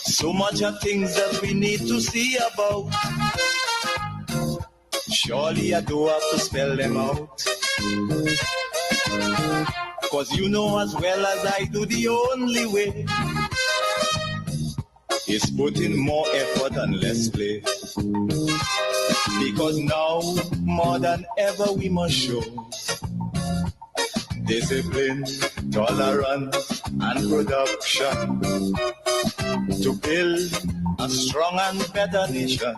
So much of things that we need to see about. Surely I do have to spell them out. Cause you know as well as I do, the only way is put in more effort and less play. Because now, more than ever, we must show discipline, tolerance, and production to build a strong and better nation.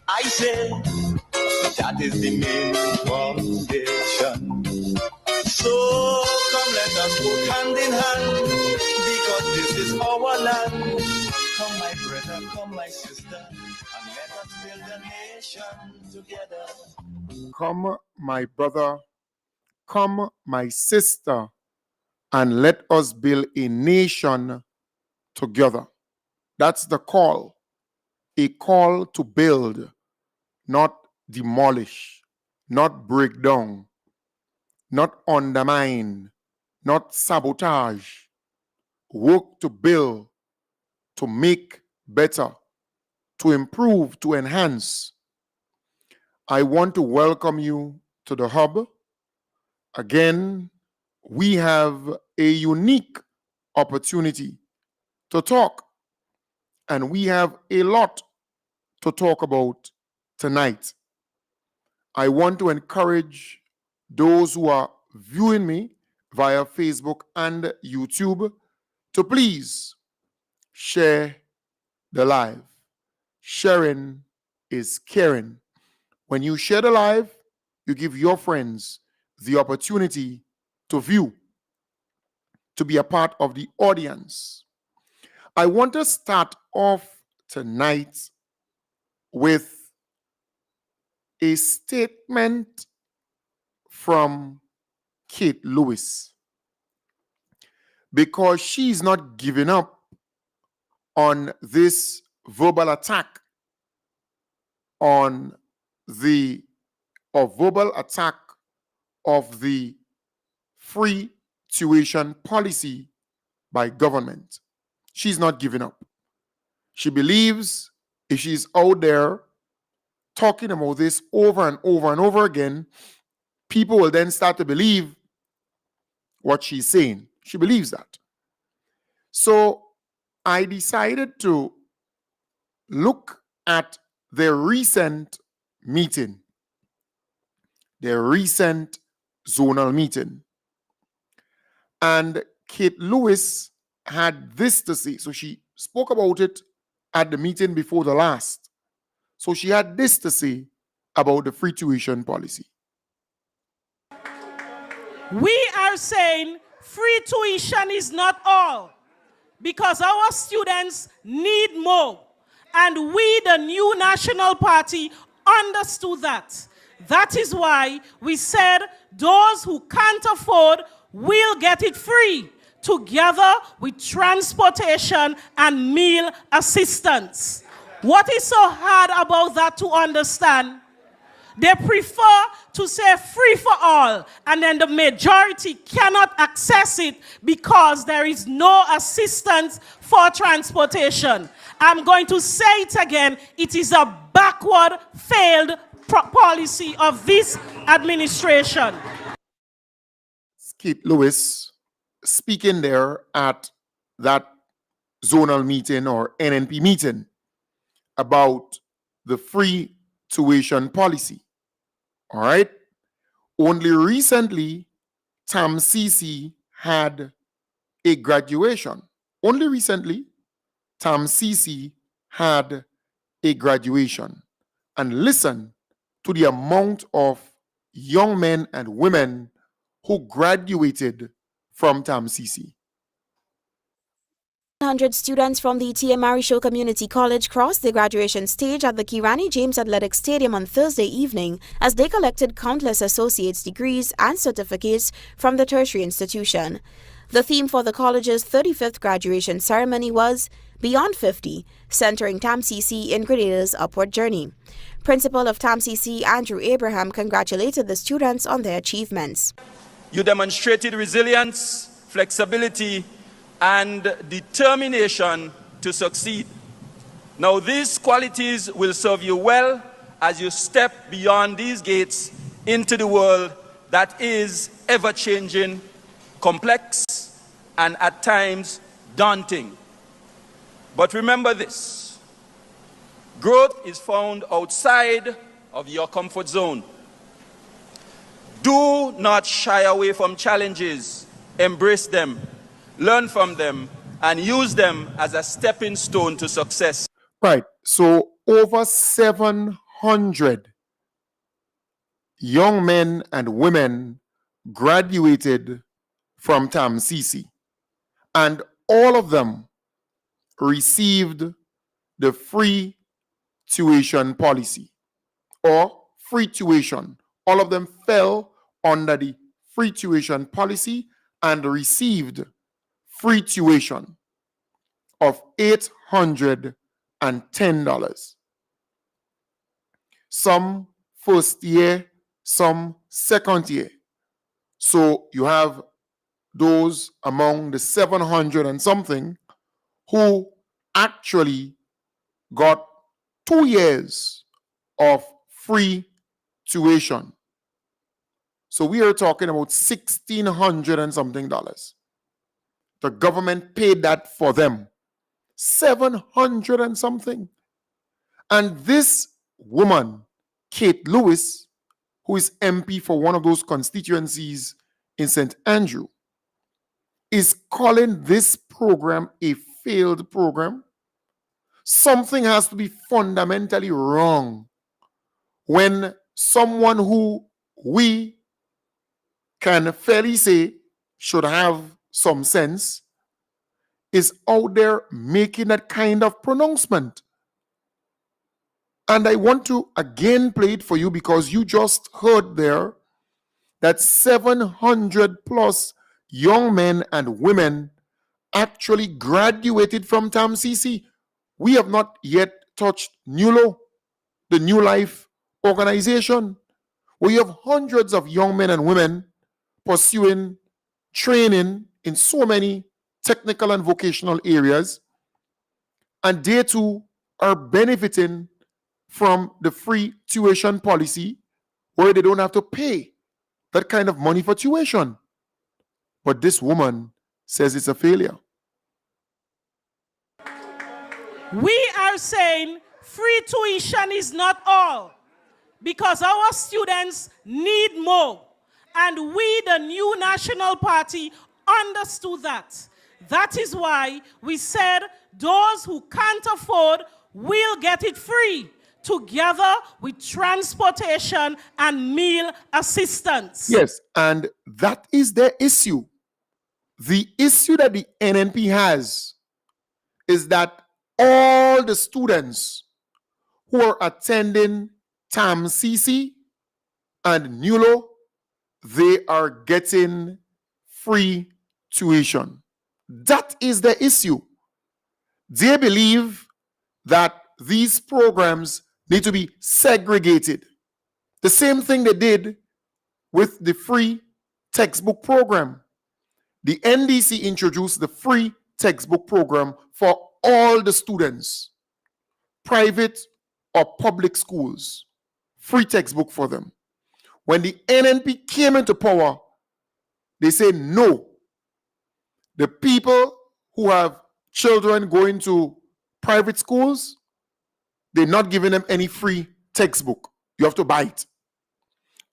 I say that is the main foundation. So come let us go hand in hand, because this is our land. Come my brother, come my sister, and let us build a nation together. Come my brother, come my sister, and let us build a nation together. That's the call. A call to build, not demolish, not break down, not undermine, not sabotage. Work to build, to make better, to improve, to enhance. I want to welcome you to the hub. Again, we have a unique opportunity to talk, and we have a lot to talk about tonight. I want to encourage those who are viewing me via Facebook and YouTube to please share the live. Sharing is caring. When you share the live, you give your friends the opportunity to view, to be a part of the audience. I want to start off tonight with a statement from Kate Lewis, because she's not giving up on this verbal attack of the free tuition policy by government. She's not giving up. She believes if she's out there talking about this over and over and over again, people will then start to believe what she's saying. She believes that. So I decided to look at their recent meeting, their recent zonal meeting. And Kate Lewis had this to say. So she spoke about it at the meeting before the last. So she had this to say about the free tuition policy. We are saying free tuition is not all, because our students need more. And we, the new National Party, understood that. That is why we said those who can't afford will get it free, together with transportation and meal assistance. What is so hard about that to understand? They prefer to say free for all, and then the majority cannot access it because there is no assistance for transportation. I'm going to say it again. It is a backward, failed policy of this administration. Kate Lewis speaking there at that zonal meeting or NNP meeting about the free tuition policy. All right. Only recently, TAMCC had a graduation. Only recently, TAMCC had a graduation. And listen to the amount of young men and women who graduated from TAMCC. 100 students from the TAMCC Community College crossed the graduation stage at the Kirani James Athletic Stadium on Thursday evening as they collected countless associate's degrees and certificates from the tertiary institution. The theme for the college's 35th graduation ceremony was Beyond 50, centering TAMCC in Grenada's upward journey. Principal of TAMCC, Andrew Abraham, congratulated the students on their achievements. You demonstrated resilience, flexibility, and determination to succeed. Now, these qualities will serve you well as you step beyond these gates into the world that is ever-changing, complex, and at times daunting. But remember this: growth is found outside of your comfort zone. Do not shy away from challenges. Embrace them, learn from them, and use them as a stepping stone to success. Right. So over 700 young men and women graduated from TAMCC, and all of them received the free tuition policy or free tuition. All of them fell under the free tuition policy and received free tuition of $810. Some first year, some second year. So you have those among the 700 and something who actually got 2 years of free tuition. So we are talking about $1,600 and something dollars. The government paid that for them. 700 and something. And this woman, Kate Lewis, who is MP for one of those constituencies in St. Andrew, is calling this program a failed program. Something has to be fundamentally wrong when someone who we can fairly say should have some sense is out there making that kind of pronouncement. And I want to again play it for you because you just heard there that 700 plus young men and women actually graduated from TAMCC. We have not yet touched NULO, the New Life organization. We have hundreds of young men and women pursuing training in so many technical and vocational areas, and they too are benefiting from the free tuition policy where they don't have to pay that kind of money for tuition. But this woman says it's a failure. We are saying free tuition is not all, because our students need more. And we, the new National Party, understood that. That is why we said those who can't afford will get it free, together with transportation and meal assistance. Yes, and that is the issue. The issue that the NNP has is that all the students who are attending TAMCC and NULO, they are getting free tuition. That is the issue. They believe that these programs need to be segregated. The same thing they did with the free textbook program. The NDC introduced the free textbook program for all the students, private or public schools, free textbook for them. When the NNP came into power, they said no. The people who have children going to private schools, they're not giving them any free textbook. You have to buy it.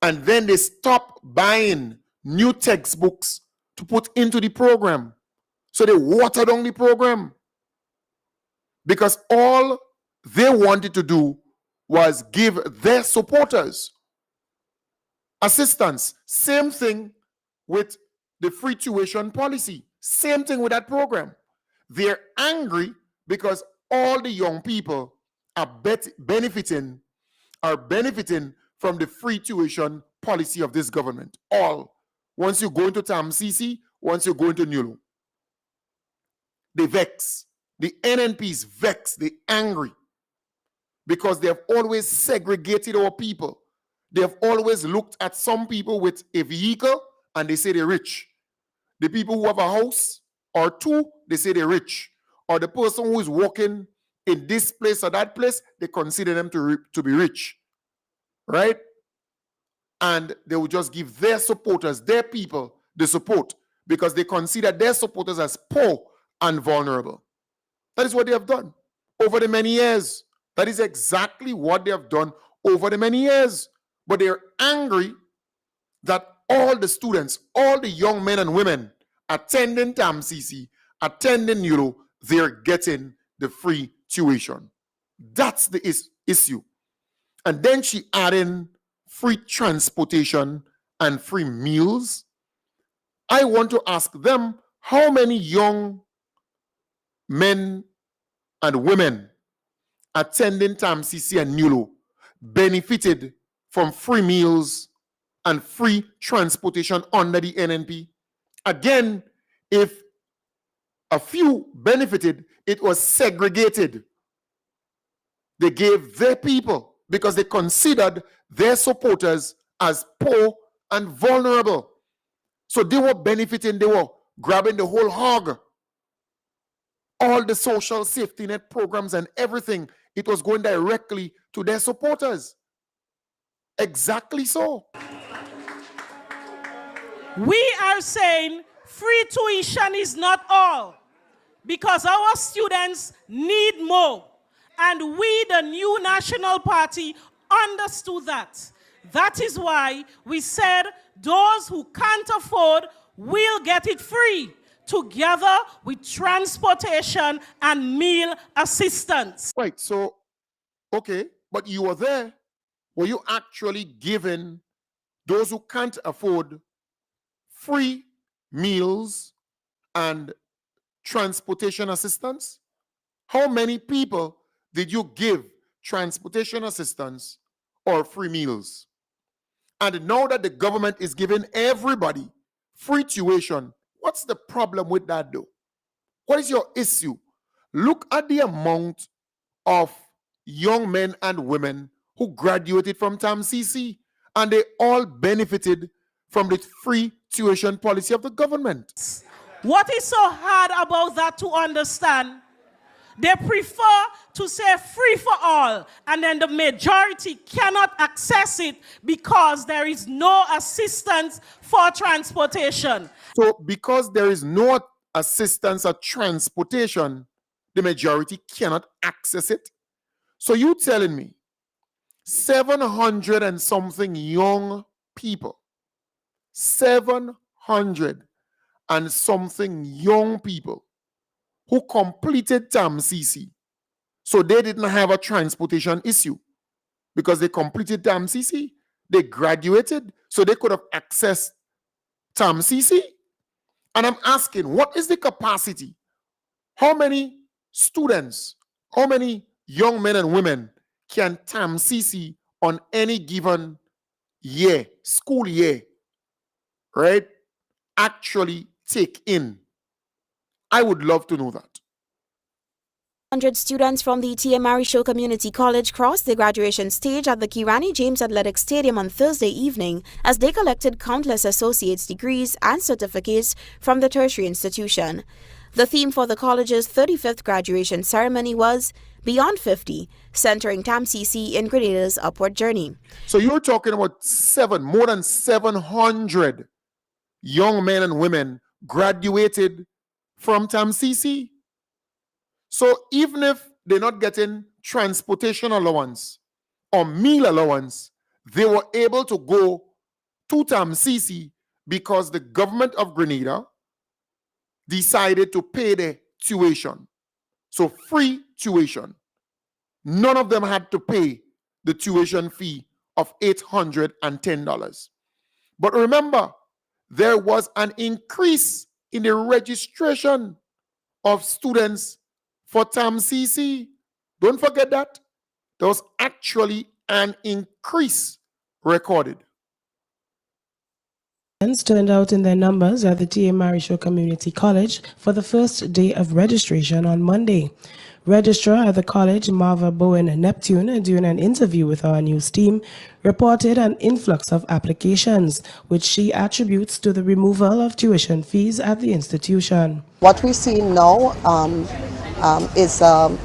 And then they stopped buying new textbooks to put into the program. So they watered down the program. Because all they wanted to do was give their supporters assistance. Same thing with the free tuition policy. Same thing with that program. They're angry because all the young people are benefiting from the free tuition policy of this government. All. Once you go into TAMCC, once you go into NULO. They vex. The NNP is vexed. They're angry because they have always segregated our people. They have always looked at some people with a vehicle and they say they're rich. The people who have a house or two, they say they're rich. Or the person who is working in this place or that place, they consider them to be rich, right? And they will just give their supporters, their people, the support because they consider their supporters as poor and vulnerable. That is what they have done over the many years. That is exactly what they have done over the many years. But they're angry that all the students, all the young men and women attending TAMCC, attending ULO, they're getting the free tuition. That's the issue. And then she added free transportation and free meals. I want to ask them, how many young men and women attending TAMCC and ULO benefited from free meals and free transportation under the NNP? Again, if a few benefited, it was segregated. They gave their people because they considered their supporters as poor and vulnerable. So they were benefiting, they were grabbing the whole hog. All the social safety net programs and everything, it was going directly to their supporters. Exactly so. We are saying free tuition is not all, because our students need more. And we, the new National Party, understood that. That is why we said those who can't afford will get it free, together with transportation and meal assistance. Right, so, okay, but you were there. Were you actually giving those who can't afford free meals and transportation assistance? How many people did you give transportation assistance or free meals? And now that the government is giving everybody free tuition, what's the problem with that though? What is your issue? Look at the amount of young men and women who graduated from TAMCC, and they all benefited from the free tuition policy of the government. What is so hard about that to understand? They prefer to say free for all, and then the majority cannot access it because there is no assistance for transportation. So because there is no assistance or transportation, the majority cannot access it. So you telling me 700 and something young people, 700 and something young people who completed TAMCC, so they didn't have a transportation issue because they completed TAMCC, they graduated, so they could have accessed TAMCC. And I'm asking, what is the capacity? How many students, how many young men and women can TAMCC on any given year, school year, right, actually take in? I would love to know that. 100 students from the TAMCC Community College crossed the graduation stage at the Kirani James Athletic Stadium on Thursday evening as they collected countless associate's degrees and certificates from the tertiary institution. The theme for the college's 35th graduation ceremony was Beyond 50, centering TAMCC in Grenada's upward journey. So you're talking about more than 700 young men and women graduated from TAMCC. So even if they're not getting transportation allowance or meal allowance, they were able to go to TAMCC because the government of Grenada decided to pay the tuition. So free tuition. None of them had to pay the tuition fee of $810. But remember, there was an increase in the registration of students for TAMCC. Don't forget that. There was actually an increase recorded. Turned out in their numbers at the TAMCC Community College for the first day of registration on Monday. Registrar at the college, Marva Bowen Neptune, during an interview with our news team, reported an influx of applications, which she attributes to the removal of tuition fees at the institution. What we see now is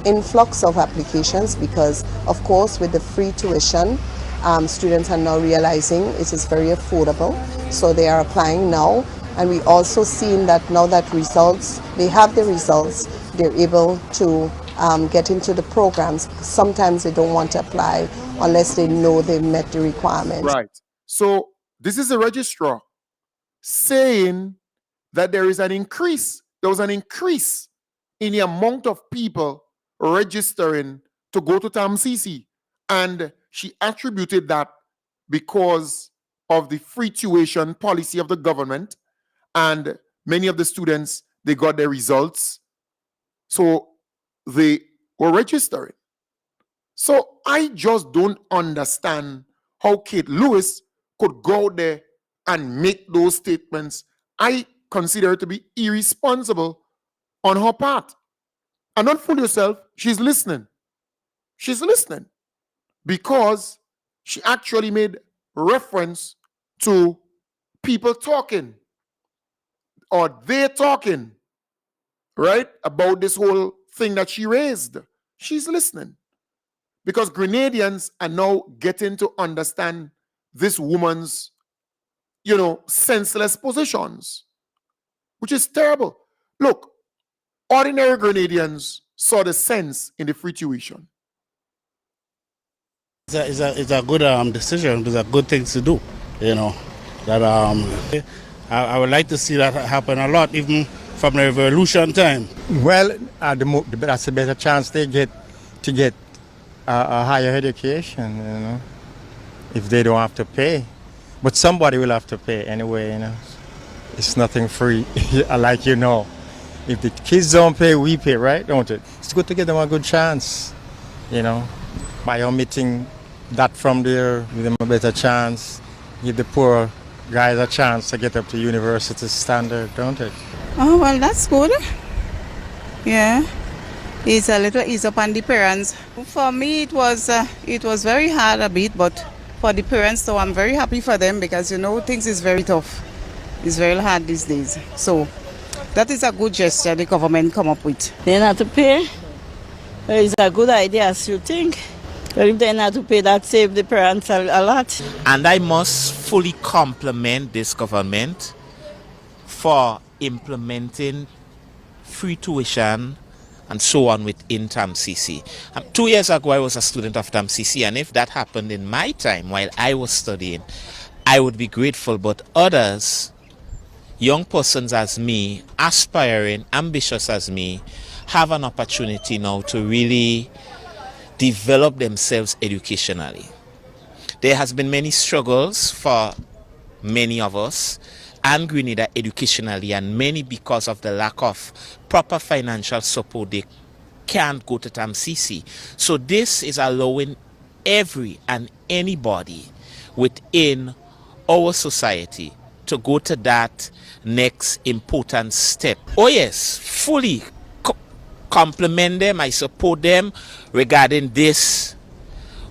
influx of applications because, of course, with the free tuition, students are now realizing it is very affordable, so they are applying now. And we also seen that now that they have the results, they're able to get into the programs. Sometimes they don't want to apply unless they know they've met the requirements. Right. So this is the registrar saying that there was an increase in the amount of people registering to go to TAMCC. And she attributed that because of the free tuition policy of the government. And many of the students, they got their results. So they were registering. So I just don't understand how Kate Lewis could go there and make those statements. I consider it to be irresponsible on her part. And don't fool yourself, she's listening. She's listening because she actually made reference to people talking or they talking, right, about this whole thing that she raised. She's listening because Grenadians are now getting to understand this woman's, senseless positions, which is terrible. Look, ordinary Grenadians saw the sense in the free tuition. It's a good decision. It's a good thing to do, That I would like to see that happen a lot, even from the revolution time. Well, that's a better chance they get to get a higher education, if they don't have to pay. But somebody will have to pay anyway, It's nothing free, like If the kids don't pay, we pay, right? Don't it? It's good to give them a good chance, by omitting that from there, give them a better chance, give the poor guys a chance to get up to university standard, don't it? Oh, well, that's good. Yeah. It's a little ease up on the parents. For me, it was very hard a bit, but for the parents, so I'm very happy for them because, things is very tough. It's very hard these days. So that is a good gesture the government come up with. They don't have to pay. It's a good idea, as you think. But if they don't have to pay, that saves the parents a lot. And I must fully compliment this government for implementing free tuition and so on within TAMCC. 2 years ago, I was a student of TAMCC, and if that happened in my time while I was studying, I would be grateful. But others, young persons as me, aspiring, ambitious as me, have an opportunity now to really develop themselves educationally. There has been many struggles for many of us and Grenada educationally, and many because of the lack of proper financial support, they can't go to TAMCC. So this is allowing every and anybody within our society to go to that next important step. Oh yes, fully compliment them, I support them regarding this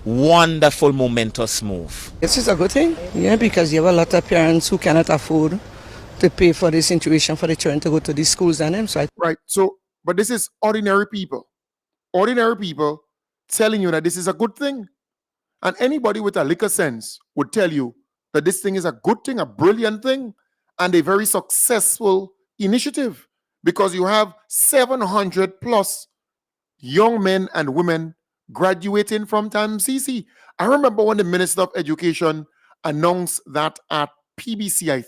wonderful, momentous move. This is a good thing, because you have a lot of parents who cannot afford to pay for this tuition for the children to go to these schools and them. Right. So, but this is ordinary people. Ordinary people telling you that this is a good thing. And anybody with a liquor sense would tell you that this thing is a good thing, a brilliant thing, and a very successful initiative because you have 700 plus young men and women graduating from TAMCC. I remember when the Minister of Education announced that at PBC, I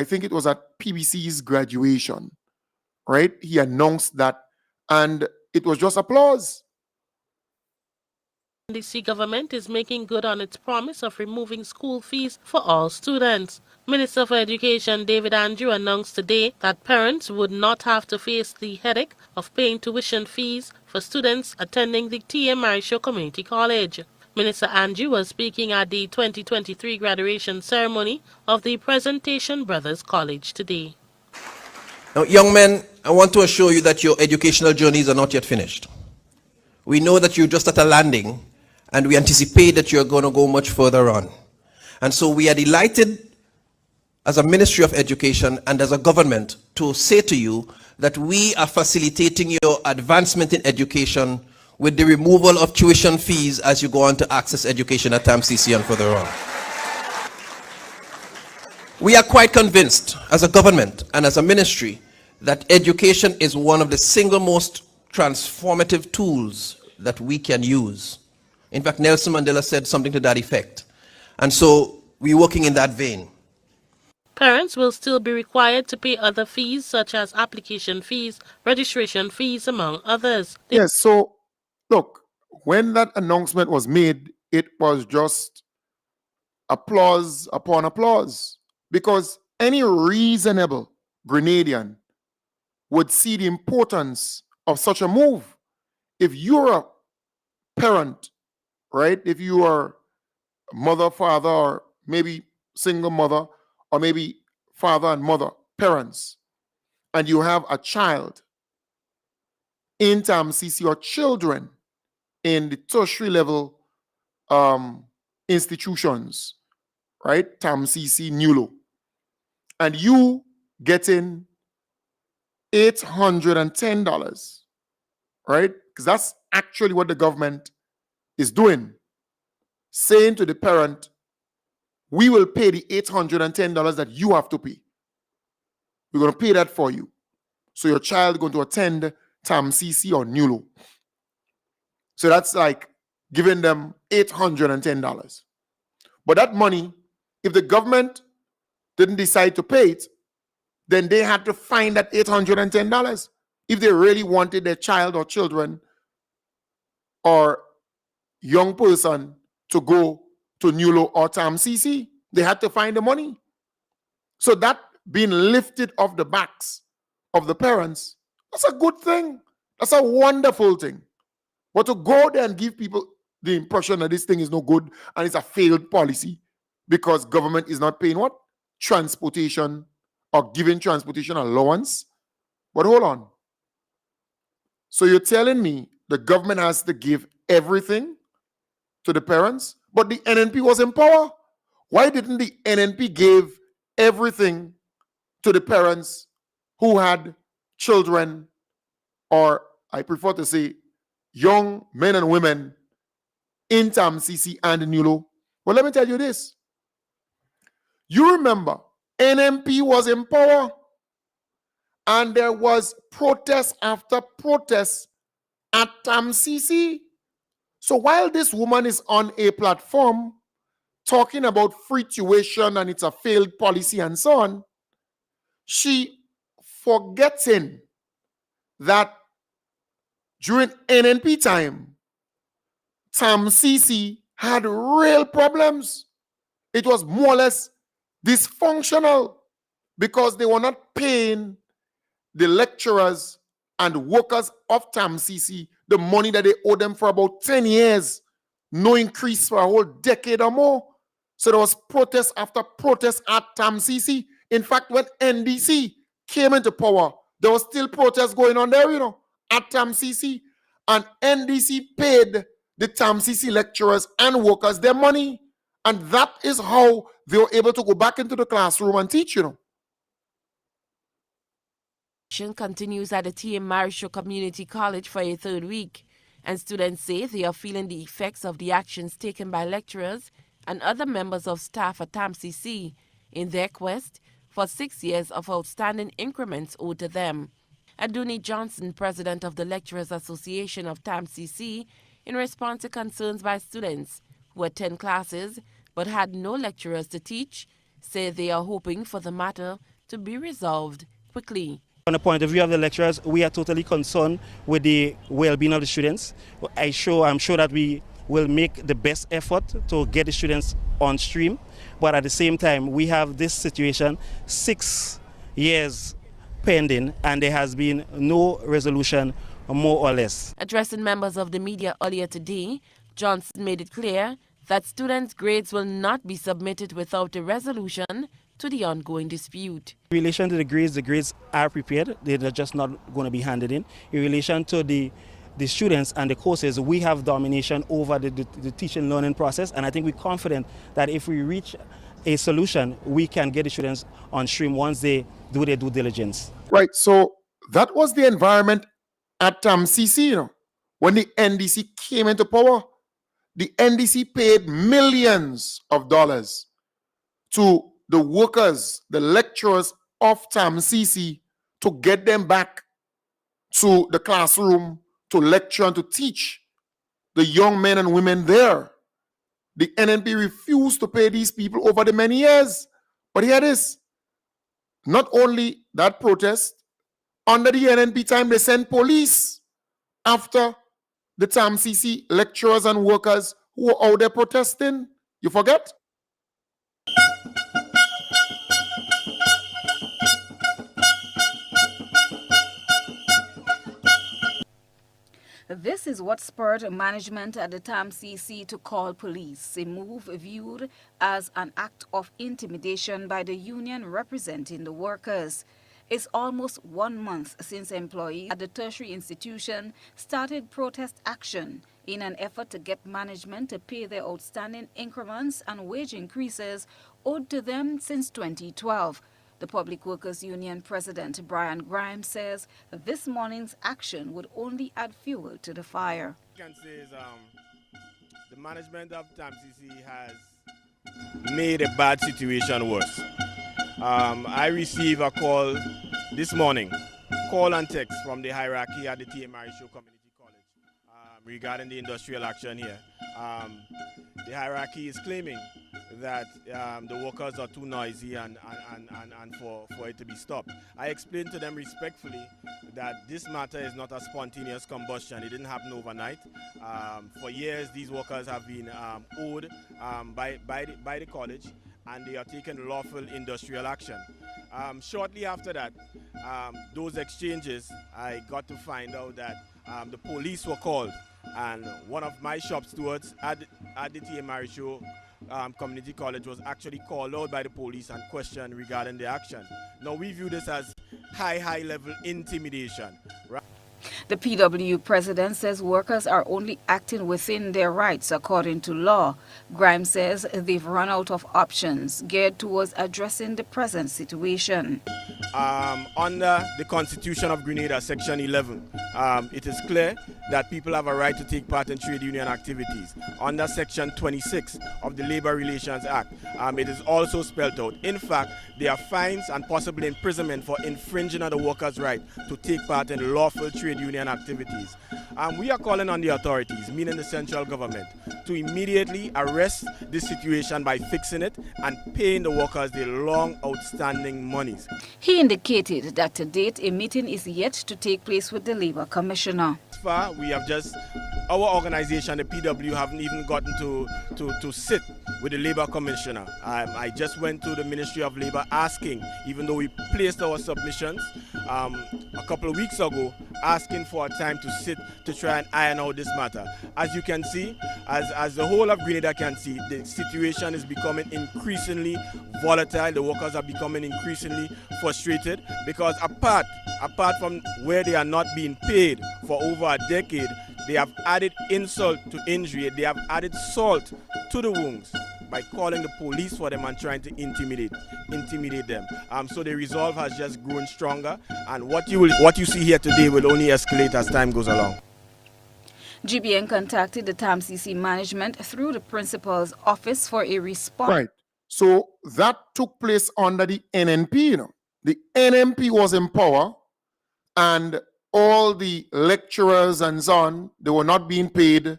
think it was at PBC's graduation, right? He announced that, and it was just applause. The TAMCC government is making good on its promise of removing school fees for all students. Minister for Education David Andrew announced today that parents would not have to face the headache of paying tuition fees for students attending the TAMCC Community College. Minister Andrew was speaking at the 2023 graduation ceremony of the Presentation Brothers College today. Now, young men I want to assure you that your educational journeys are not yet finished. We know that you're just at a landing, and we anticipate that you're going to go much further on. And so we are delighted as a Ministry of Education and as a government to say to you that we are facilitating your advancement in education with the removal of tuition fees as you go on to access education at TAMCC and further on. We are quite convinced as a government and as a ministry that education is one of the single most transformative tools that we can use. In fact, Nelson Mandela said something to that effect. And so we're working in that vein. Parents will still be required to pay other fees such as application fees, registration fees, among others. Yes, so look, when that announcement was made, it was just applause upon applause, because any reasonable Grenadian would see the importance of such a move. If you're a parent, right? If you are a mother, father, or maybe single mother, or maybe father and mother, parents, and you have a child in TAMCC or children in the tertiary level institutions, right? TAMCC, NULO, and you getting $810, right? Because that's actually what the government is doing, saying to the parent, we will pay the $810 that you have to pay. We're going to pay that for you. So your child is going to attend TAMCC or NULO. So that's like giving them $810. But that money, if the government didn't decide to pay it, then they had to find that $810 if they really wanted their child or children or young person to go to NULO or TAMCC. They had to find the money. So that being lifted off the backs of the parents, that's a good thing. That's a wonderful thing. But to go there and give people the impression that this thing is no good and it's a failed policy because government is not paying what? Transportation or giving transportation allowance. But hold on. So you're telling me the government has to give everything to the parents, but the NNP was in power? Why didn't the NNP give everything to the parents who had children, or I prefer to say young men and women in TAMCC and NULO? Well, let me tell you this. You remember, NNP was in power and there was protest after protest at TAMCC. So while this woman is on a platform talking about free tuition and it's a failed policy and so on, she forgetting that during NNP time, TAMCC had real problems. It was more or less dysfunctional because they were not paying the lecturers and workers of TAMCC the money that they owed them for about 10 years. No increase for a whole decade or more. So there was protest after protest at TAMCC. In fact, when NDC came into power, there was still protests going on there, at TAMCC. And NDC paid the TAMCC lecturers and workers their money. And that is how they were able to go back into the classroom and teach, Continues at the TAMCC Community College for a third week, and students say they are feeling the effects of the actions taken by lecturers and other members of staff at TAMCC in their quest for 6 years of outstanding increments owed to them. Aduni Johnson, president of the Lecturers Association of TAMCC, in response to concerns by students who attend classes but had no lecturers to teach, said they are hoping for the matter to be resolved quickly. From the point of view of the lecturers, we are totally concerned with the well-being of the students. I'm sure that we will make the best effort to get the students on stream, but at the same time, we have this situation 6 years pending, and there has been no resolution, more or less. Addressing members of the media earlier today, Johnson made it clear that students' grades will not be submitted without a resolution to the ongoing dispute. In relation to the grades are prepared. They're just not going to be handed in. In relation to the students and the courses, we have domination over the teaching learning process, and I think we're confident that if we reach a solution, we can get the students on stream once they do their due diligence. Right. So that was the environment at TAMCC, you know. When the NDC came into power, the NDC paid millions of dollars to the workers, the lecturers of TAMCC to get them back to the classroom to lecture and to teach the young men and women there. The NNP refused to pay these people over the many years. But here it is. Not only that protest, under the NNP time, they sent police after the TAMCC lecturers and workers who were out there protesting. You forget? This is what spurred management at the TAMCC to call police, a move viewed as an act of intimidation by the union representing the workers. It's almost 1 month since employees at the tertiary institution started protest action in an effort to get management to pay their outstanding increments and wage increases owed to them since 2012. The Public Workers Union President Brian Grimes says this morning's action would only add fuel to the fire. What I can say is the management of TAMCC has made a bad situation worse. I received a call this morning, call and text from the hierarchy at the TAMCC Community College regarding the industrial action here. The hierarchy is claiming that the workers are too noisy and for it to be stopped. I explained to them respectfully that this matter is not a spontaneous combustion. It didn't happen overnight. For years, these workers have been owed by the college, and they are taking lawful industrial action. Shortly after that, those exchanges, I got to find out that the police were called, and one of my shop stewards at the TAMCC Community College was actually called out by the police and questioned regarding the action. Now we view this as high level intimidation. Right? The PW president says workers are only acting within their rights according to law. Grimes says they've run out of options geared towards addressing the present situation. Under the Constitution of Grenada, Section 11, it is clear that people have a right to take part in trade union activities. Under Section 26 of the Labor Relations Act, it is also spelled out. In fact, there are fines and possible imprisonment for infringing on the workers' right to take part in lawful trade union activities. We are calling on the authorities, meaning the central government, to immediately arrest this situation by fixing it and paying the workers their long outstanding monies. He indicated that to date a meeting is yet to take place with the Labour Commissioner. So far, we have just, our organization, the PW, haven't even gotten to sit with the Labour Commissioner. I just went to the Ministry of Labour asking, even though we placed our submissions a couple of weeks ago, asking for a time to sit to try and iron out this matter. As you can see, as the whole of Grenada can see, the situation is becoming increasingly volatile. The workers are becoming increasingly frustrated because apart from where they are not being paid for over a decade, they have added insult to injury. They have added salt to the wounds by calling the police for them and trying to intimidate them. So the resolve has just grown stronger, and what you see here today will only escalate as time goes along. GBN contacted the TAMCC management through the principal's office for a response. Right. So that took place under the NNP, you know. The NNP was in power, and all the lecturers and so on, they were not being paid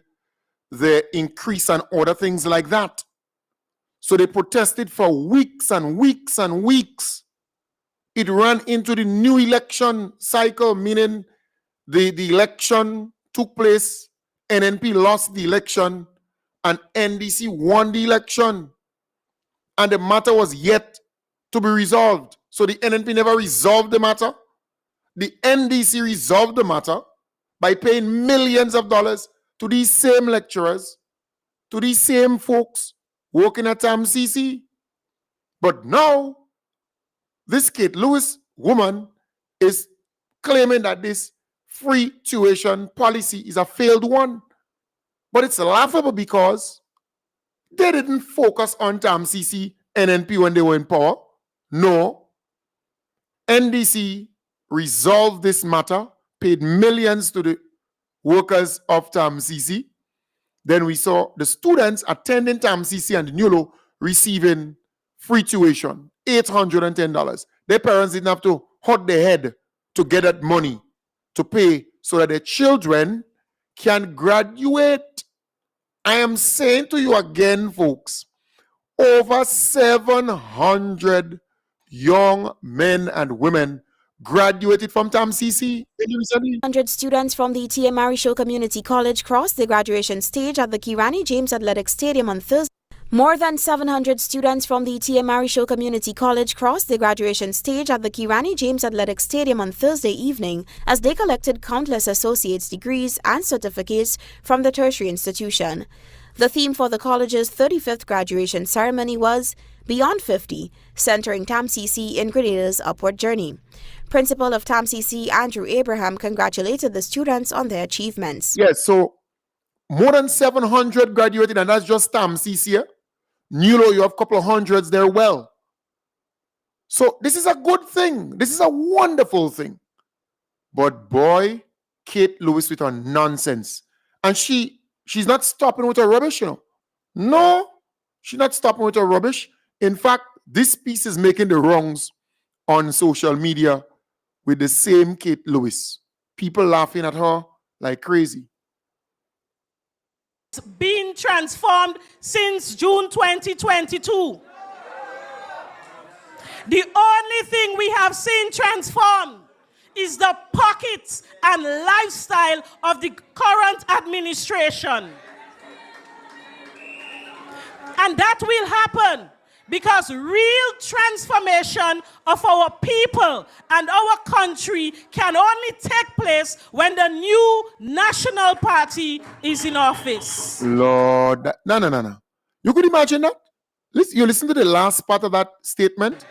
the increase and other things like that. So they protested for weeks and weeks and weeks. It ran into the new election cycle, meaning the election took place, NNP lost the election, and NDC won the election. And the matter was yet to be resolved. So the NNP never resolved the matter. The NDC resolved the matter by paying millions of dollars to these same lecturers, to these same folks working at TAMCC. But now this Kate Lewis woman is claiming that this free tuition policy is a failed one. But it's laughable because they didn't focus on TAMCC, NNP when they were in power. No. NDC resolved this matter, paid millions to the workers of TAMCC. Then we saw the students attending TAMCC and the NULO receiving free tuition, $810. Their parents didn't have to hurt their head to get that money to pay so that their children can graduate. I am saying to you again, folks, over 700 young men and women graduated from TAMCC recently. 100 students from the TAMCC Community College crossed the graduation stage at the Kirani James Athletic Stadium on Thursday. More than 700 students from the TAMCC Community College crossed the graduation stage at the Kirani James Athletic Stadium on Thursday evening as they collected countless associate's degrees and certificates from the tertiary institution. The theme for the college's 35th graduation ceremony was Beyond 50, centering TAMCC in Grenada's upward journey. Principal of TAMCC, Andrew Abraham, congratulated the students on their achievements. Yes, so more than 700 graduated, and that's just TAMCC. NULO, you have a couple of hundreds there. Well, so this is a good thing. This is a wonderful thing. But boy, Kate Lewis with her nonsense. And she's not stopping with her rubbish, you know. No, she's not stopping with her rubbish. In fact, this piece is making the rounds on social media with the same Kate Lewis. People laughing at her like crazy. Been transformed since June 2022. The only thing we have seen transformed is the pockets and lifestyle of the current administration. And that will happen because real transformation of our people and our country can only take place when the new national party is in office. Lord, no. You could imagine that? You listen to the last part of that statement.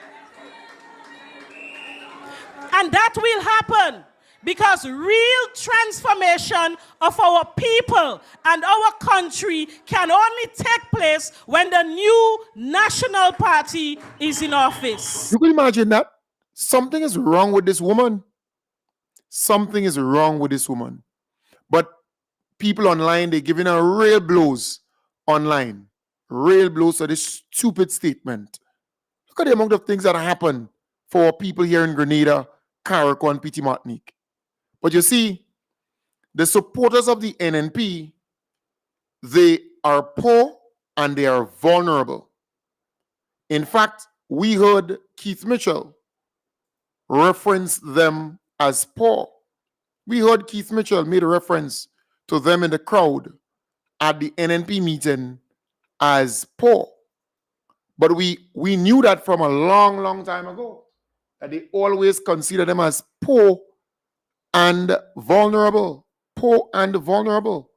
And that will happen because real transformation of our people and our country can only take place when the new national party is in office. You can imagine that? Something is wrong with this woman. Something is wrong with this woman. But people online, they're giving her real blows online. Real blows for this stupid statement. Look at the amount of things that happen for people here in Grenada, Carriacou, and Petit Martinique. But you see, the supporters of the NNP, they are poor and they are vulnerable. In fact, we heard Keith Mitchell reference them as poor. We heard Keith Mitchell made a reference to them in the crowd at the NNP meeting as poor. But we knew that from a long, long time ago, that they always consider them as poor and vulnerable, poor and vulnerable.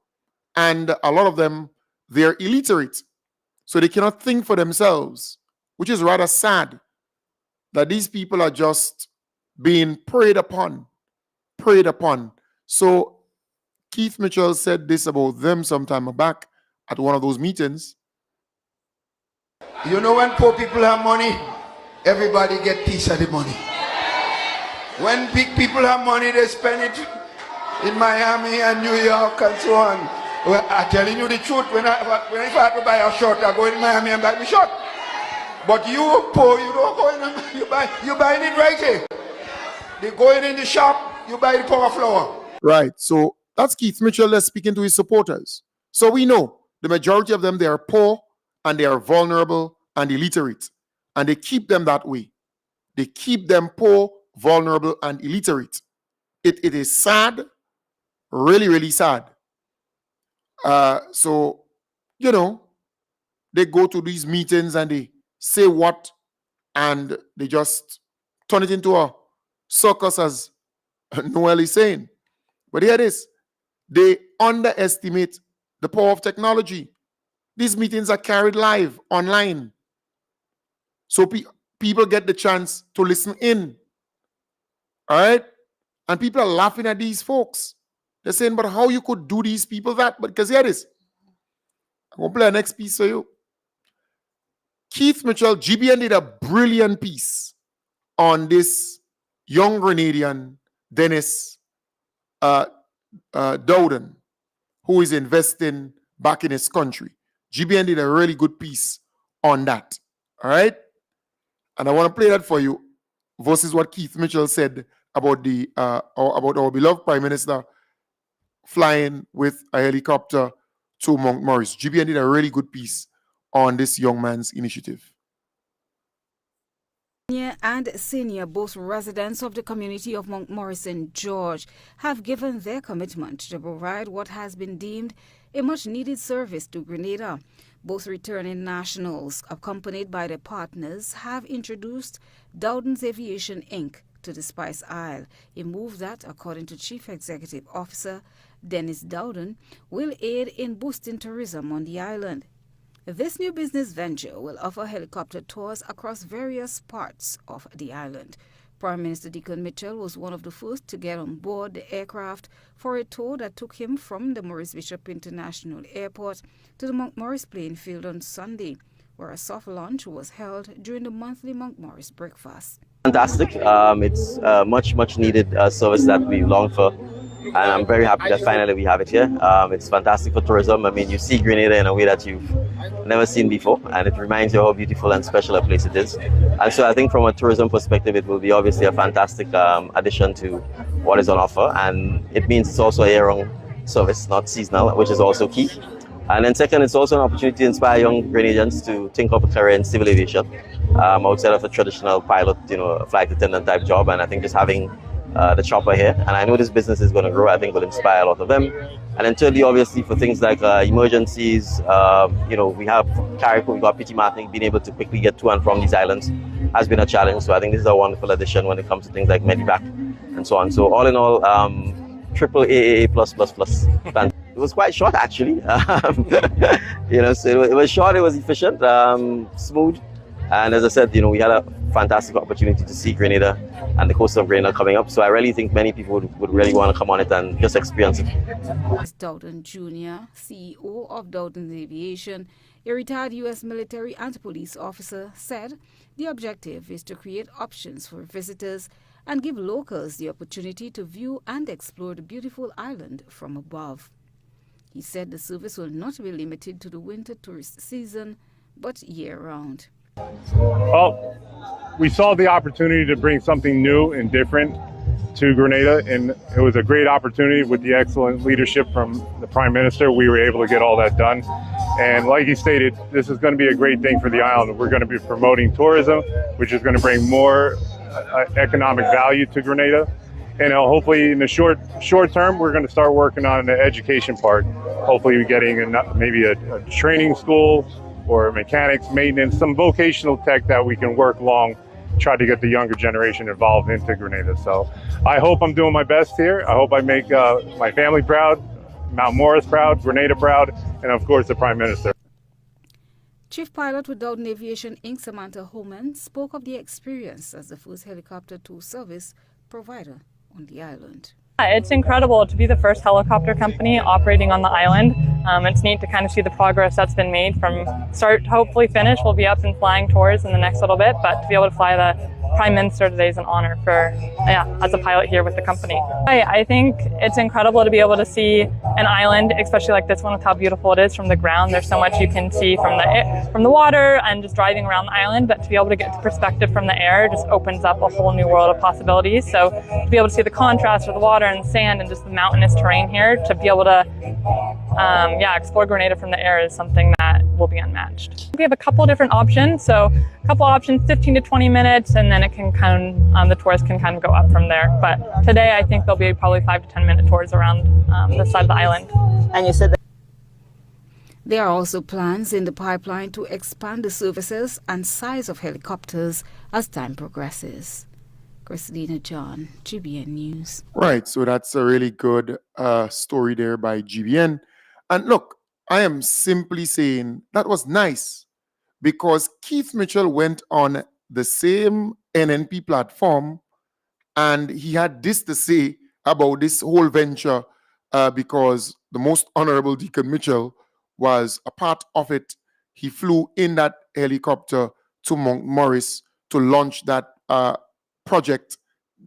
And a lot of them, they're illiterate. So they cannot think for themselves, which is rather sad that these people are just being preyed upon. So Keith Mitchell said this about them some time back at one of those meetings. You know, when poor people have money, everybody get piece of the money. When big people have money, they spend it in Miami and New York and so on. Well, I'm telling you the truth. If I have to buy a shirt, I go in Miami and buy my shirt. But you poor, you don't go in. You buying it right here. They go in the shop, you buy the power flour. Right. So that's Keith Mitchell that's speaking to his supporters. So we know the majority of them, they are poor and they are vulnerable and illiterate. And they keep them that way. They keep them poor, vulnerable, and illiterate. It is sad, really, really sad. So, you know, they go to these meetings and they say what, and they just turn it into a circus, as Noel is saying. But here it is. They underestimate the power of technology. These meetings are carried live online. So people get the chance to listen in. All right? And people are laughing at these folks. They're saying, but how you could do these people that? But because here it is. I'm going to play a next piece for you. Keith Mitchell, GBN did a brilliant piece on this young Grenadian, Dennis Dowden, who is investing back in his country. GBN did a really good piece on that. All right? And I want to play that for you versus what Keith Mitchell said about about our beloved Prime Minister flying with a helicopter to Mount Morris. GBN did a really good piece on this young man's initiative. Junior and senior, both residents of the community of Mount Morris and George, have given their commitment to provide what has been deemed a much-needed service to Grenada. Both returning nationals, accompanied by their partners, have introduced Dowden's Aviation Inc. to the Spice Isle, a move that, according to Chief Executive Officer Dennis Dowden, will aid in boosting tourism on the island. This new business venture will offer helicopter tours across various parts of the island. Prime Minister Deacon Mitchell was one of the first to get on board the aircraft for a tour that took him from the Maurice Bishop International Airport to the Mount Morris playing field on Sunday, where a soft launch was held during the monthly Mount Morris breakfast. Fantastic. It's a much needed service that we longed for, and I'm very happy that finally we have it here. It's fantastic for tourism. I mean, you see Grenada in a way that you've never seen before, and it reminds you how beautiful and special a place it is. And so I think from a tourism perspective, it will be obviously a fantastic addition to what is on offer, and it means it's also a year-round service, not seasonal, which is also key. And then second, it's also an opportunity to inspire young Grenadians to think of a career in civil aviation outside of a traditional pilot, flight attendant type job. And I think just having the chopper here, and I know this business is going to grow, I think will inspire a lot of them. And then thirdly, obviously, for things like emergencies, we have Carrico, we got PT Martin, being able to quickly get to and from these islands has been a challenge. So I think this is a wonderful addition when it comes to things like Medivac and so on. So all in all, triple AAA plus. It was quite short, actually. So it was short, it was efficient, smooth. And as I said, we had a fantastic opportunity to see Grenada and the coast of Grenada coming up. So I really think many people would really want to come on it and just experience it. Dowden Jr., CEO of Dowden's Aviation, a retired U.S. military and police officer, said the objective is to create options for visitors and give locals the opportunity to view and explore the beautiful island from above. He said the service will not be limited to the winter tourist season, but year-round. Well, we saw the opportunity to bring something new and different to Grenada, and it was a great opportunity with the excellent leadership from the Prime Minister. We were able to get all that done. And like he stated, this is going to be a great thing for the island. We're going to be promoting tourism, which is going to bring more economic value to Grenada. And hopefully in the short term, we're going to start working on the education part. Hopefully getting maybe a training school or mechanics, maintenance, some vocational tech that we can work along, try to get the younger generation involved into Grenada. So I hope I'm doing my best here. I hope I make my family proud, Mount Morris proud, Grenada proud, and of course the Prime Minister. Chief Pilot with Dowden Aviation Inc. Samantha Homan spoke of the experience as the first helicopter tour service provider on the island. It's incredible to be the first helicopter company operating on the island. It's neat to kind of see the progress that's been made from start to hopefully finish. We'll be up and flying tours in the next little bit, but to be able to fly the Prime Minister today is an honor as a pilot here with the company. I think it's incredible to be able to see an island, especially like this one with how beautiful it is from the ground. There's so much you can see from the water and just driving around the island, but to be able to get the perspective from the air just opens up a whole new world of possibilities. So to be able to see the contrast of the water and the sand and just the mountainous terrain here, to be able to explore Grenada from the air is something that will be unmatched. We have a couple different options. So a couple options, 15 to 20 minutes, and then it can the tours can kind of go up from there. But today I think there'll be probably 5 to 10 minute tours around this side of the island. And you said that there are also plans in the pipeline to expand the services and size of helicopters as time progresses. Christina John, GBN News. Right, so that's a really good story there by GBN. And look, I am simply saying that was nice because Keith Mitchell went on the same NNP platform, and he had this to say about this whole venture because the Most Honorable Deacon Mitchell was a part of it. He flew in that helicopter to Montmorris to launch that project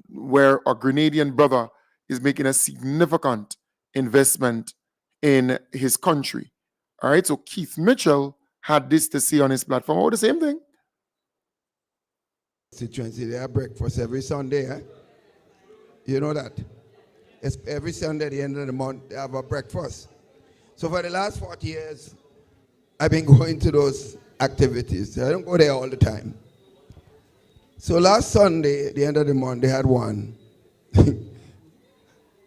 where a Grenadian brother is making a significant investment in his country. All right, so Keith Mitchell had this to say on his platform. Oh, the same thing. Constituency, they have breakfast every Sunday. Eh? You know that? It's every Sunday at the end of the month, they have a breakfast. So for the last 40 years, I've been going to those activities. I don't go there all the time. So last Sunday, at the end of the month, they had one.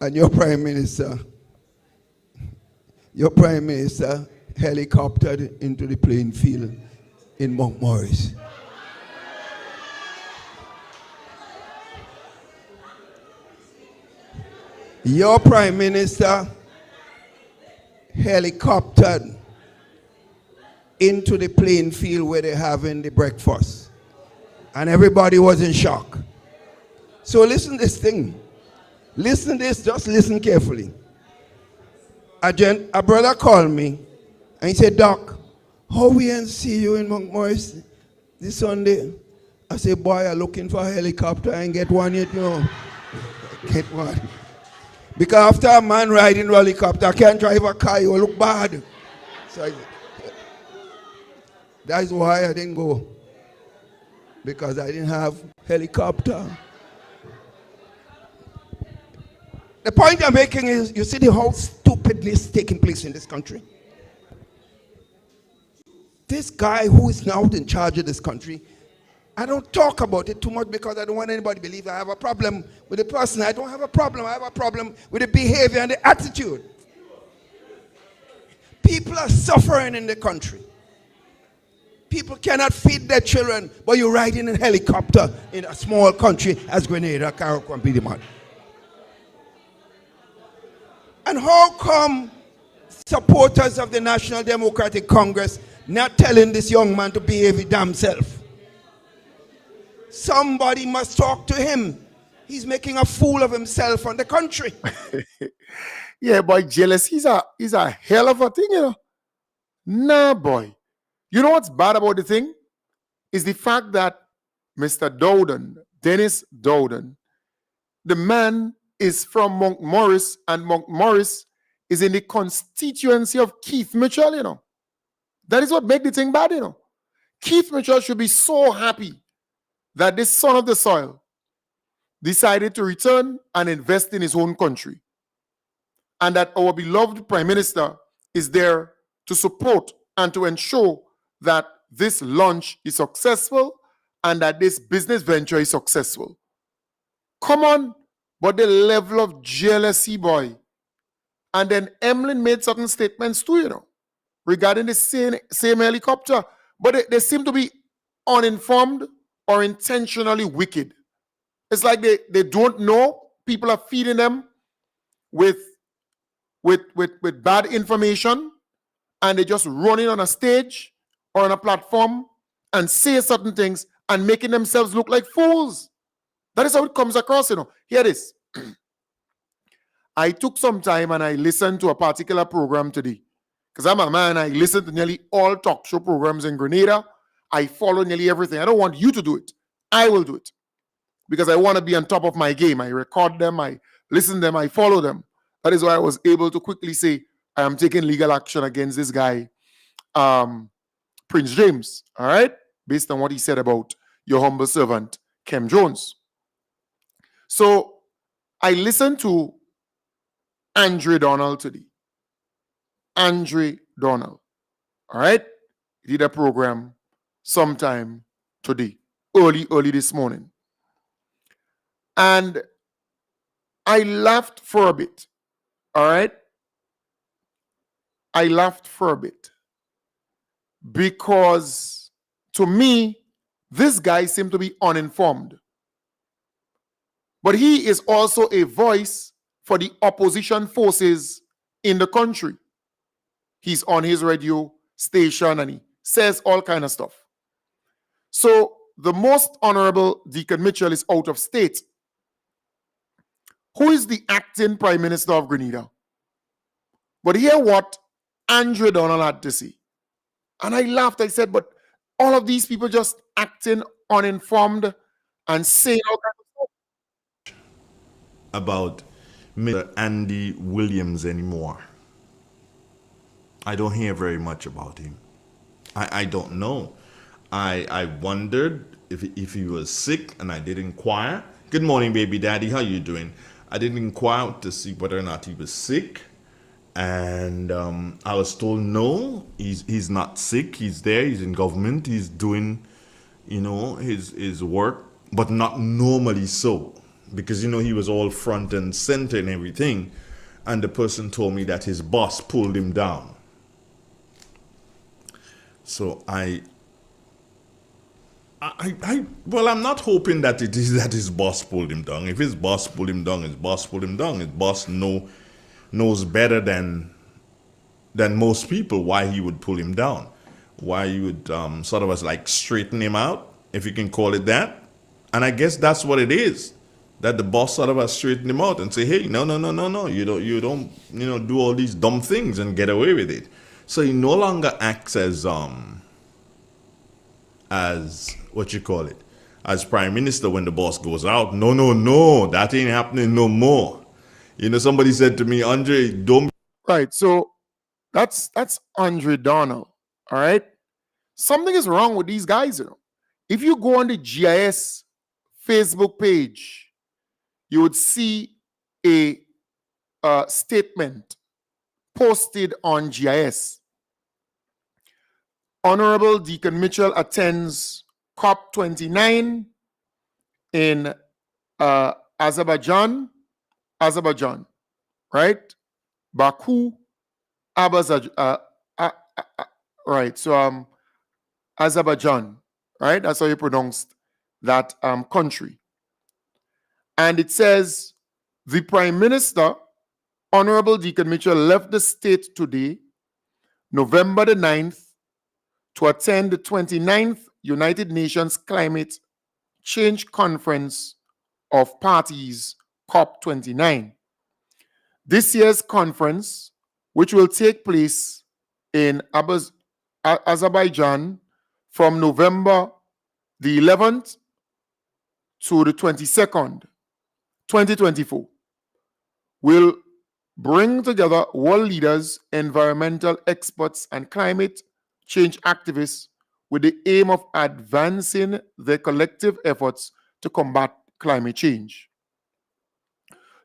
And your Prime Minister helicoptered into the playing field in Montmorris. Your Prime Minister helicoptered into the playing field where they're having the breakfast. And everybody was in shock. So listen to this thing. Listen to this, just listen carefully. A brother called me and he said, Doc, how we ain't see you in Montmorris this Sunday? I said, boy, I'm looking for a helicopter and get one yet, you know. Get one. Because after a man riding a helicopter, I can't drive a car, you will look bad. So that's why I didn't go. Because I didn't have helicopter. The point I'm making is, you see the whole stupidness taking place in this country. This guy who is now in charge of this country, I don't talk about it too much because I don't want anybody to believe I have a problem with the person. I don't have a problem. I have a problem with the behavior and the attitude. People are suffering in the country. People cannot feed their children, but you're riding in a helicopter in a small country as Grenada, Carrick, and how come supporters of the National Democratic Congress not telling this young man to behave his damn self? Somebody must talk to him. He's making a fool of himself and the country. Yeah, boy, jealous. He's a hell of a thing, you know. Nah, boy. You know what's bad about the thing? Is the fact that Mr. Dowden, Dennis Dowden, the man is from Montmorris, and Montmorris is in the constituency of Keith Mitchell, you know. That is what makes the thing bad, you know. Keith Mitchell should be so happy that this son of the soil decided to return and invest in his own country. And that our beloved Prime Minister is there to support and to ensure that this launch is successful and that this business venture is successful. Come on, but the level of jealousy, boy. And then Emlyn made certain statements too, you know, regarding the same helicopter. But they seem to be uninformed or intentionally wicked. It's like they don't know. People are feeding them with bad information, and they just running on a stage or on a platform and say certain things and making themselves look like fools. That is how it comes across, you know. Hear this. I took some time and I listened to a particular program today. Because I'm a man, I listen to nearly all talk show programs in Grenada. I follow nearly everything. I don't want you to do it. I will do it. Because I want to be on top of my game. I record them, I listen to them, I follow them. That is why I was able to quickly say, I am taking legal action against this guy, Prince James, all right? Based on what he said about your humble servant, Kem Jones. So I listened to Andre Donald today. Andre Donald, all right? He did a program sometime today, early this morning. And I laughed for a bit, all right? I laughed for a bit because to me, this guy seemed to be uninformed. But he is also a voice for the opposition forces in the country. He's on his radio station and he says all kind of stuff. So the most honorable Deacon Mitchell is out of state. Who is the acting Prime Minister of Grenada? But hear what Andre Donald had to say. And I laughed. I said, but all of these people just acting uninformed and saying all kinds of stuff. About Mr. Andy Williams anymore. I don't hear very much about him. I don't know. I wondered if he was sick, and I did inquire. Good morning, baby daddy. How you doing? I did inquire to see whether or not he was sick. And I was told no, he's not sick. He's there. He's in government. He's doing, his work, but not normally so, because he was all front and center and everything. And the person told me that his boss pulled him down. So well, I'm not hoping that it is that his boss pulled him down. If his boss pulled him down, his boss pulled him down. His boss knows better than most people why he would pull him down, why he would sort of like straighten him out, if you can call it that. And I guess that's what it is, that the boss sort of has straightened him out and say, hey, no, you don't do all these dumb things and get away with it. So he no longer acts as what you call it, as prime minister when the boss goes out. No, that ain't happening no more. Somebody said to me, Andre, don't. Right. So that's Andre Donald. All right. Something is wrong with these guys. If you go on the GIS Facebook page, you would see a statement posted on GIS. Honorable Deacon Mitchell attends COP29 in Azerbaijan, right? Baku, right? So Azerbaijan, right? That's how you pronounced that country. And it says the Prime Minister, Honorable Deacon Mitchell, left the state today, November the 9th, to attend the 29th United Nations Climate Change Conference of Parties, COP29. This year's conference, which will take place in Azerbaijan from November the 11th to the 22nd, 2024, will bring together world leaders, environmental experts, and climate change activists with the aim of advancing their collective efforts to combat climate change.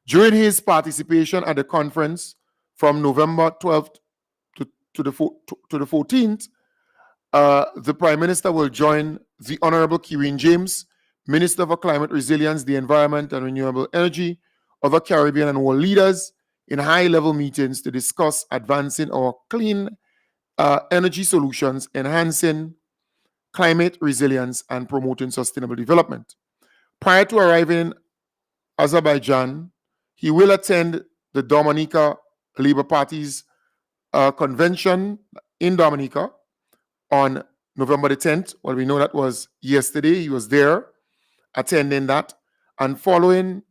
During his participation at the conference from November 12th to the 14th, the Prime Minister will join the Honorable Kirin James, Minister for Climate Resilience, the Environment and Renewable Energy, other Caribbean and world leaders in high-level meetings to discuss advancing our clean energy solutions, enhancing climate resilience, and promoting sustainable development. Prior to arriving in Azerbaijan, he will attend the Dominica Labour Party's convention in Dominica on November the 10th. Well, we know that was yesterday. He was there attending that. And following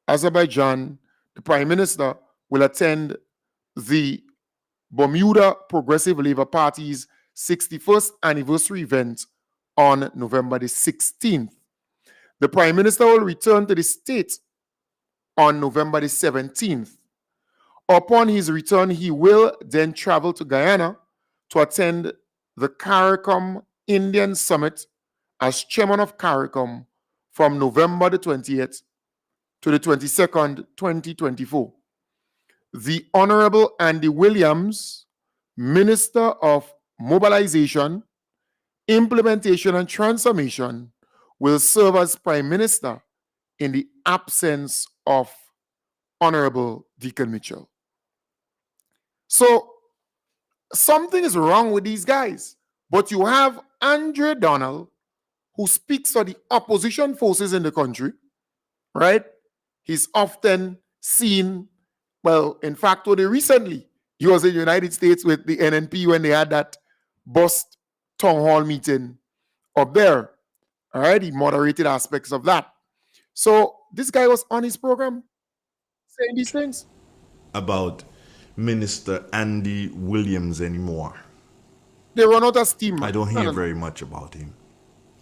Azerbaijan, the Prime Minister will attend the Bermuda Progressive Labour Party's 61st anniversary event on November the 16th. The Prime Minister will return to the state on November the 17th. Upon his return, he will then travel to Guyana to attend the CARICOM Indian Summit as chairman of CARICOM from November the 20th to the 22nd, 2024. The Honorable Andy Williams, Minister of Mobilization, Implementation and Transformation, will serve as Prime Minister in the absence of Honorable Deacon Mitchell. So something is wrong with these guys. But you have Andre Donald, who speaks for the opposition forces in the country, right? He's often seen, well, in fact, only recently, he was in the United States with the NNP when they had that bust town hall meeting up there. All right, he moderated aspects of that. So this guy was on his program saying these things about Minister Andy Williams anymore. They run out of steam. I don't hear very much about him.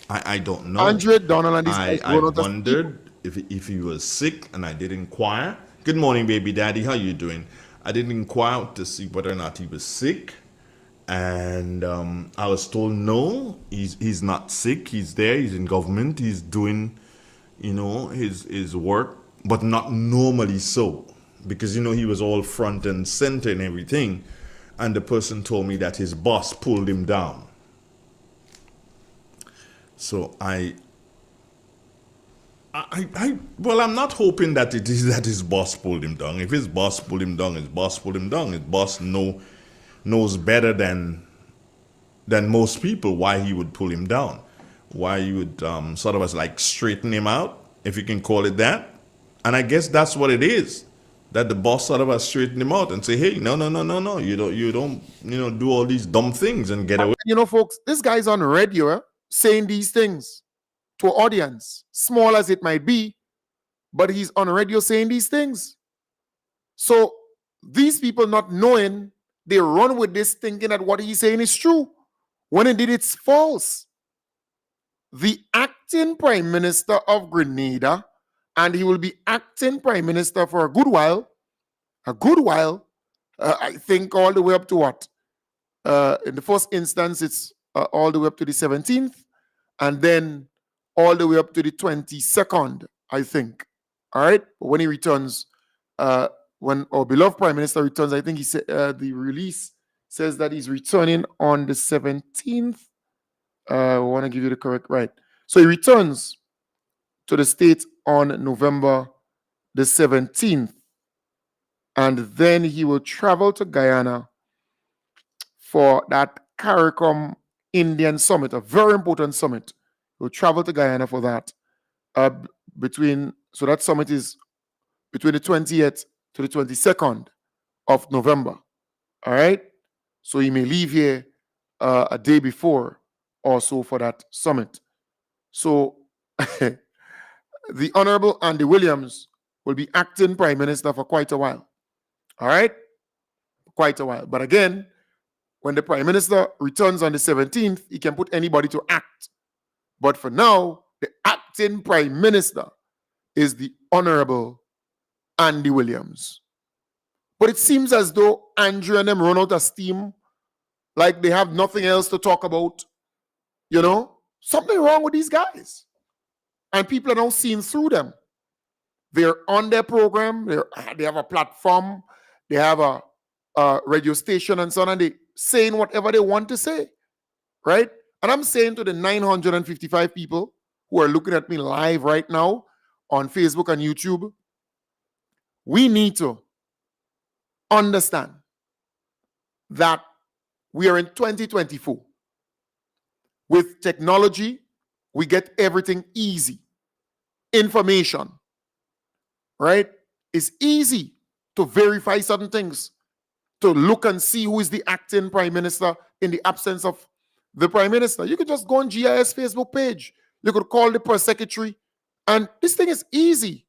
I don't know. Andre Donald and these guys I run out of steam. wondered if he was sick, and I did inquire. Good morning, baby daddy. How you doing? I did inquire to see whether or not he was sick, and I was told no, he's not sick. He's there. He's in government. He's doing, his work, but not normally so, because he was all front and center and everything, and the person told me that his boss pulled him down. So well, I'm not hoping that it is that his boss pulled him down. If his boss pulled him down, his boss pulled him down. His boss knows better than most people why he would pull him down, why he would sort of like straighten him out, if you can call it that. And I guess that's what it is, that the boss sort of straightened him out and say, hey, no, you don't do all these dumb things and get away. Folks, this guy's on radio saying these things to an audience, small as it might be, but he's on radio saying these things. So these people not knowing, they run with this thinking that what he's saying is true, when indeed it's false. The acting Prime Minister of Grenada, and he will be acting Prime Minister for a good while, I think all the way up to what? In the first instance, it's all the way up to the 17th, and then all the way up to the 22nd, I think. All right? But when he returns, when our beloved Prime Minister returns, I think he said the release says that he's returning on the 17th. I want to give you the correct, right. So he returns to the state on November the 17th. And then he will travel to Guyana for that CARICOM Indian Summit, a very important summit. He will travel to Guyana for that. So that summit is between the 20th to the 22nd of November. All right? So he may leave here a day before or so for that summit. So the Honorable Andy Williams will be acting Prime Minister for quite a while. All right? Quite a while. But again, when the Prime Minister returns on the 17th, he can put anybody to act. But for now, the acting Prime Minister is the Honorable Andy Williams. But it seems as though Andrew and them run out of steam, like they have nothing else to talk about. Something wrong with these guys. And people are now seeing through them. They're on their program, they have a platform, they have a radio station and so on, and they're saying whatever they want to say, right? And I'm saying to the 955 people who are looking at me live right now on Facebook and YouTube, we need to understand that we are in 2024. With technology, we get everything easy. Information, right? It's easy to verify certain things, to look and see who is the acting Prime Minister in the absence of the Prime Minister. You could just go on GIS Facebook page. You could call the press secretary, and this thing is easy.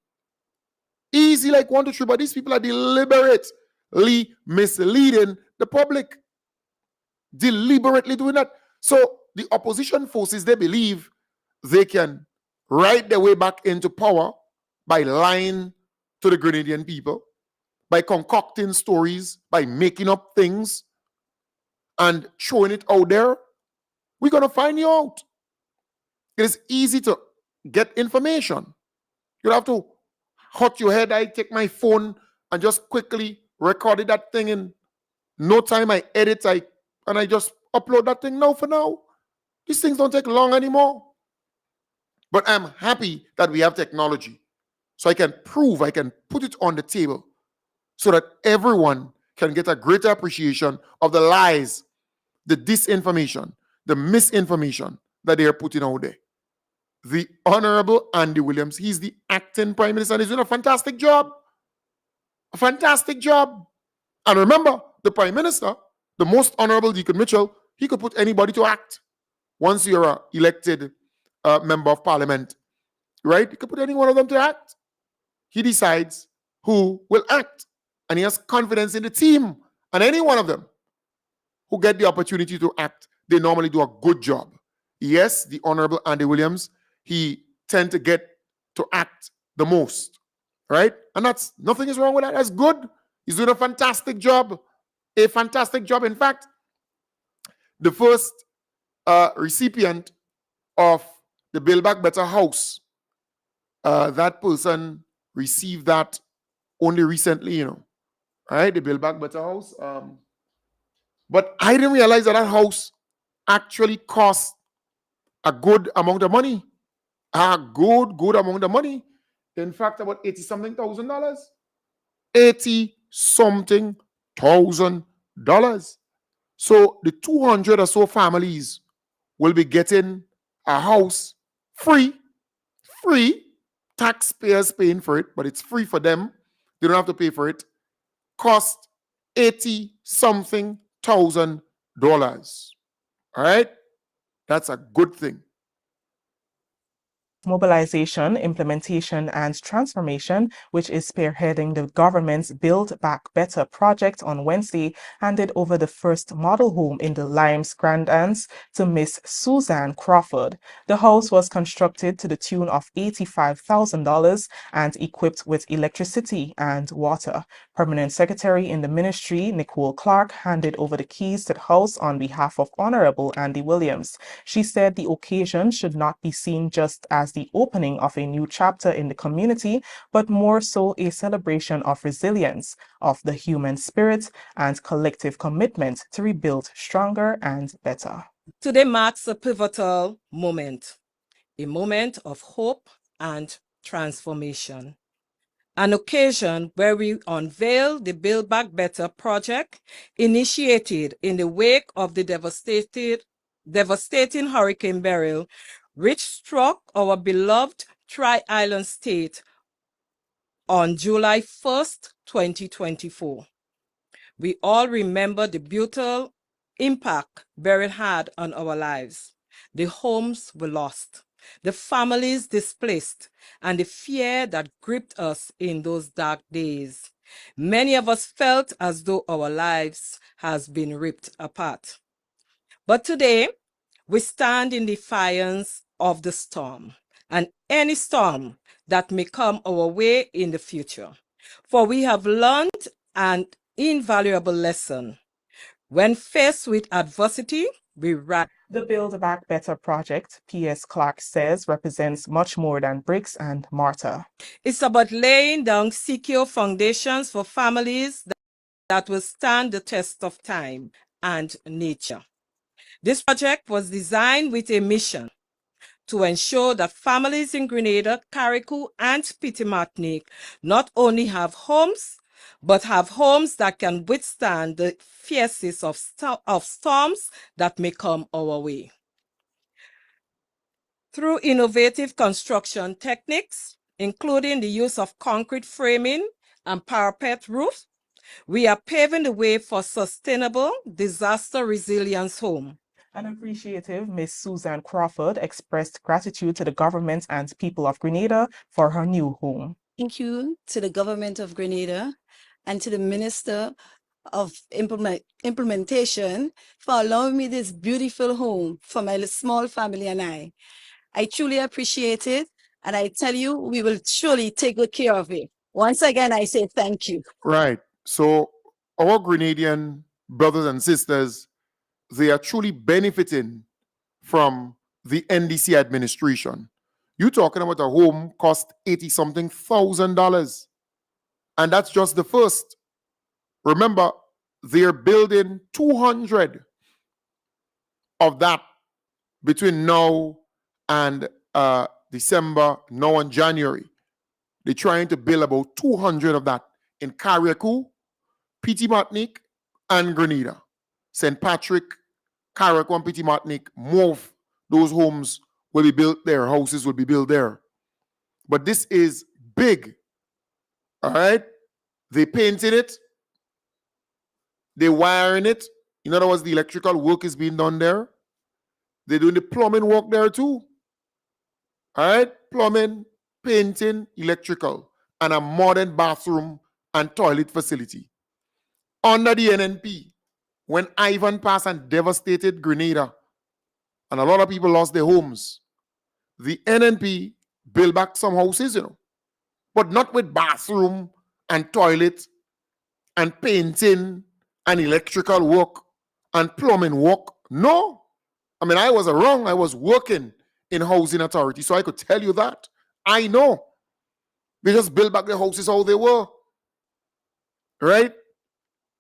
Easy like 1, 2, 3, but these people are deliberately misleading the public. Deliberately doing that. So the opposition forces, they believe they can ride their way back into power by lying to the Grenadian people, by concocting stories, by making up things and throwing it out there. We're going to find you out. It is easy to get information. You have to hot your head. I take my phone and just quickly recorded that thing in no time. I edit, and I just upload that thing now for now. These things don't take long anymore. But I'm happy that we have technology. So I can prove, I can put it on the table so that everyone can get a greater appreciation of the lies, the disinformation, the misinformation that they are putting out there. The Honorable Andy Williams, he's the acting Prime Minister, and he's doing a fantastic job. A fantastic job. And remember, the Prime Minister, the most Honorable Deacon Mitchell, he could put anybody to act. Once you're elected member of parliament, right? You can put any one of them to act. He decides who will act, and he has confidence in the team, and any one of them who get the opportunity to act, they normally do a good job. Yes, the Honorable Andy Williams, he tend to get to act the most, right? And that's, nothing is wrong with that. That's good. He's doing a fantastic job. A fantastic job. In fact, the first recipient of the Build Back Better House, that person received that only recently, you know, right? The Build Back Better House. But I didn't realize that that house actually cost a good amount of money. A good amount of money. In fact, about $80-something thousand. $80-something thousand. So the 200 or so families will be getting a house free. Taxpayers paying for it, but it's free for them. They don't have to pay for it. Cost $80-something thousand. All right? That's a good thing. Mobilization, implementation, and transformation, which is spearheading the government's Build Back Better project on Wednesday, handed over the first model home in the Limes Grandans to Miss Suzanne Crawford. The house was constructed to the tune of $85,000 and equipped with electricity and water. Permanent Secretary in the ministry, Nicole Clark, handed over the keys to the house on behalf of Honorable Andy Williams. She said the occasion should not be seen just as the opening of a new chapter in the community, but more so a celebration of resilience, of the human spirit, and collective commitment to rebuild stronger and better. Today marks a pivotal moment, a moment of hope and transformation. An occasion where we unveil the Build Back Better project initiated in the wake of the devastating Hurricane Beryl, which struck our beloved Tri-Island state on July 1st, 2024. We all remember the brutal impact Beryl had on our lives. The homes were lost, the families displaced, and the fear that gripped us in those dark days. Many of us felt as though our lives has been ripped apart. But today, we stand in defiance of the storm and any storm that may come our way in the future. For we have learned an invaluable lesson. When faced with adversity, we rise. The Build Back Better project, P.S. Clark says, represents much more than bricks and mortar. It's about laying down secure foundations for families that will stand the test of time and nature. This project was designed with a mission to ensure that families in Grenada, Carriacou, and Petite Martinique not only have homes, but have homes that can withstand the fiercest of storms that may come our way. Through innovative construction techniques, including the use of concrete framing and parapet roofs, we are paving the way for sustainable disaster resilience home. An appreciative Miss Suzanne Crawford expressed gratitude to the government and people of Grenada for her new home. Thank you to the government of Grenada and to the Minister of Implementation for allowing me this beautiful home for my small family and I. I truly appreciate it, and I tell you, we will surely take good care of it. Once again, I say thank you. Right. So our Grenadian brothers and sisters, they are truly benefiting from the NDC administration. You're talking about a home cost $80-something thousand, and that's just the first. Remember, they're building 200 of that between now and December, now and January. They're trying to build about 200 of that in Carriacou, Petite Martinique, and Grenada. St. Patrick, Carriacou, and Petite Martinique, more of those homes will be built there, houses will be built there. But this is big, all right? They painted it, they wiring it. In other words, the electrical work is being done there. They're doing the plumbing work there too. All right? Plumbing, painting, electrical, and a modern bathroom and toilet facility. Under the NNP, when Ivan passed and devastated Grenada, and a lot of people lost their homes, the NNP built back some houses, but not with bathroom and toilet and painting and electrical work and plumbing work. No. I mean, I was wrong. I was working in housing authority, so I could tell you that. I know. They just built back the houses how they were. Right?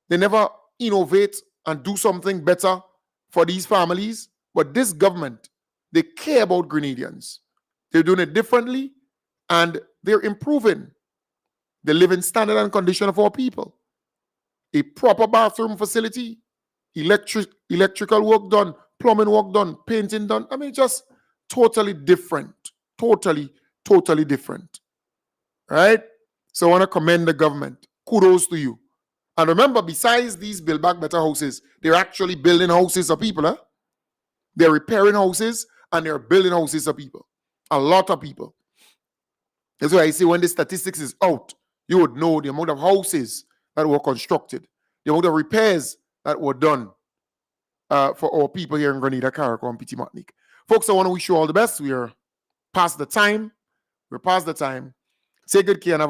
They never innovate and do something better for these families. But this government, they care about Grenadians. They're doing it differently, and they're improving the living standard and condition of our people. A proper bathroom facility, electrical work done, plumbing work done, painting done. I mean, just totally different. Totally different. Right? So I want to commend the government. Kudos to you. And remember, besides these Build Back Better houses, they're actually building houses for people. Huh? They're repairing houses and they're building houses for people. A lot of people. That's why I say when the statistics is out, you would know the amount of houses that were constructed, the amount of repairs that were done for our people here in Grenada, Carriacou, and Petit Martinique. Folks, I want to wish you all the best. We are past the time. We're past the time. Take good care and have a